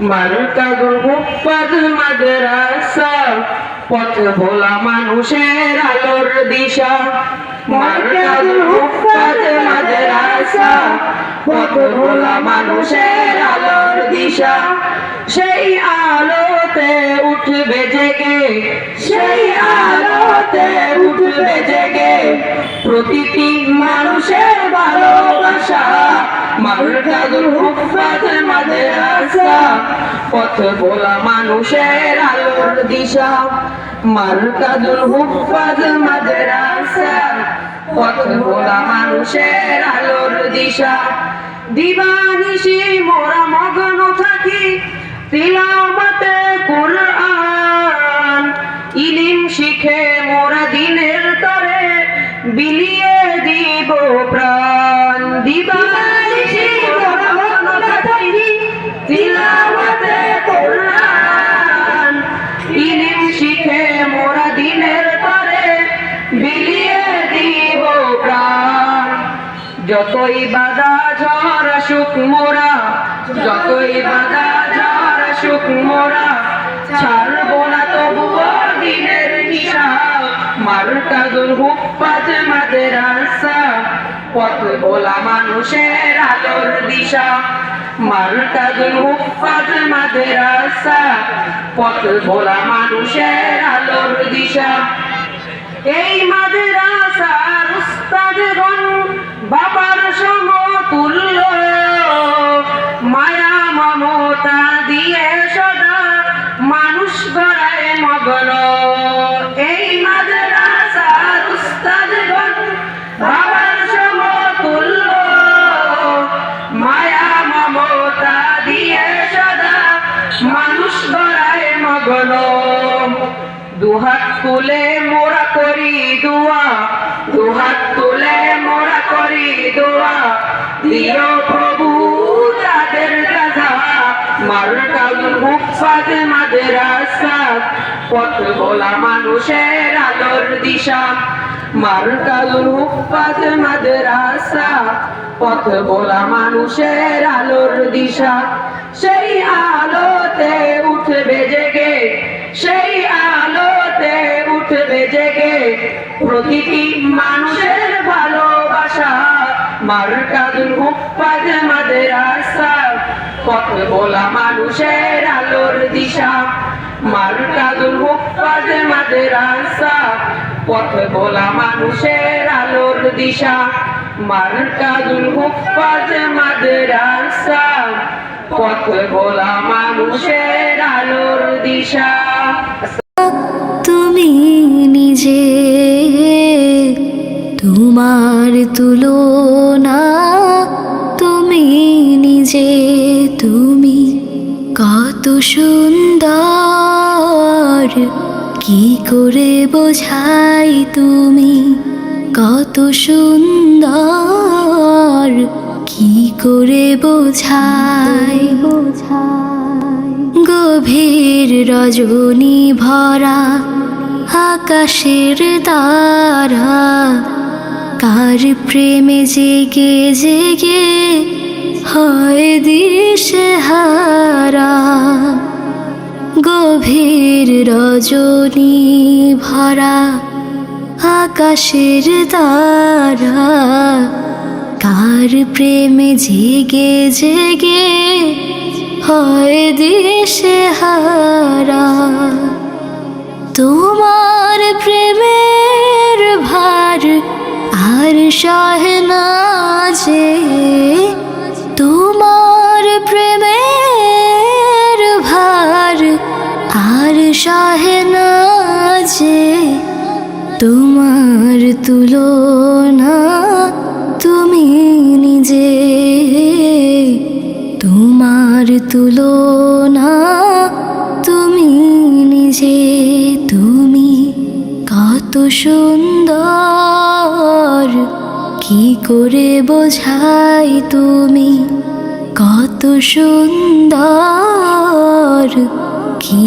মার্কাজুল হুফাজ মাদ্রাসা, পথ ভোলা মানুষের আলোর দিশা। মার্কাজুল হুফাজ মাদ্রাসা, পথ ভোলা মানুষের আলোর দিশা। সেই আলোতে উঠবে জেগে, সেই আলোতে উঠবে জেগে প্রতিটি মানুষের ভালোবাসা। মার্কাজুল হুফাজ মাদ্রাসা, পথ ভোলা মানুষের আলোর দিশা। মার্কাজুল হুফাজ মাদ্রাসা, পথ ভোলা মানুষের আলোর দিশা। দিবানিশি মোরা মগ্ন থাকি তিলাওয়াতে কুরআন, ইলম শিখে মোরা দিনের তরে বিলিয়ে দিব প্রাণ। দিবানিশি মোরা মগ্ন থাকি তিলাওয়াতে কুরআন, ইলম শিখে মোরা দিনের তরে বিলিয়ে দিব প্রাণ। যতই বাধা ঝড় আসুক মোরা, যতই বাধা ঝড় আসুক মোরা, ছাড়বো না তবুও দিনের নিশা। মার্কাজুল হুফাজ মাদ্রাসা, পথ ভোলা মানুষের আলোর দিশা। মার্কাজুল হুফাজ মাদ্রাসা, পথ ভোলা মানুষের আলোর দিশা। এই মাদ্রাসার উস্তাদগণ বাবার সমতুল্য, মায়া মমতা দিয়ে সদা মানুষ গড়ায় মগ্ন। এই মাদ্রাসার উস্তাদগণ বাবার সমতুল্য, মায়া মমতা দিয়ে সদা মানুষ গড়ায় মগ্ন। দুহাত তুলে মোরা করি দোয়া, দুহাত তুলে মোরা করি দোয়া, দিও প্রভু তাদের কাজা। মার্কাজুল হুফাজ মাদ্রাসা, পথ ভোলা মানুষের আলোর দিশা। মার্কাজুল হুফাজ মাদ্রাসা, পথ ভোলা মানুষের আলোর দিশা। সেই আলোতে উঠবে জেগে, সেই আলোতে উঠবে জেগে প্রতিটি মানুষের ভালোবাসা। মার্কাজুল হুফাজ মাদ্রাসা, পথ ভোলা মানুষের আলোর দিশা। মার্কাজুল হুফাজ মাদ্রাসা, পথ ভোলা মানুষের আলোর দিশা। মার্কাজুল হুফাজ মাদ্রাসা, পথ ভোলা মানুষের আলোর দিশা। তুমি নিজে, তোমার তুলনা তুমি নিজে, তুমি কত সুন্দর, কি করে বোঝাই তুমি কত সুন্দর, কি করে বোঝাই। গভীর রজনী ভরা আকাশের তারা, কার প্রেমে জেগে জেগে হয় দিশেহারা। গভীর রজনী ভরা আকাশের তারা, কার প্রেমে জেগে জেগে হয় দিশেহারা। তোমার প্রেমের ভার আর সহে না যে, তোমার প্রেমের ভার আর সহে না যে, তোমার তুলনা তুমি নিজে, তোমার তুলনা তুমি নিজে। তুমি কত সুন্দর, কি করে বোঝাই তুমি কত সুন্দর, কি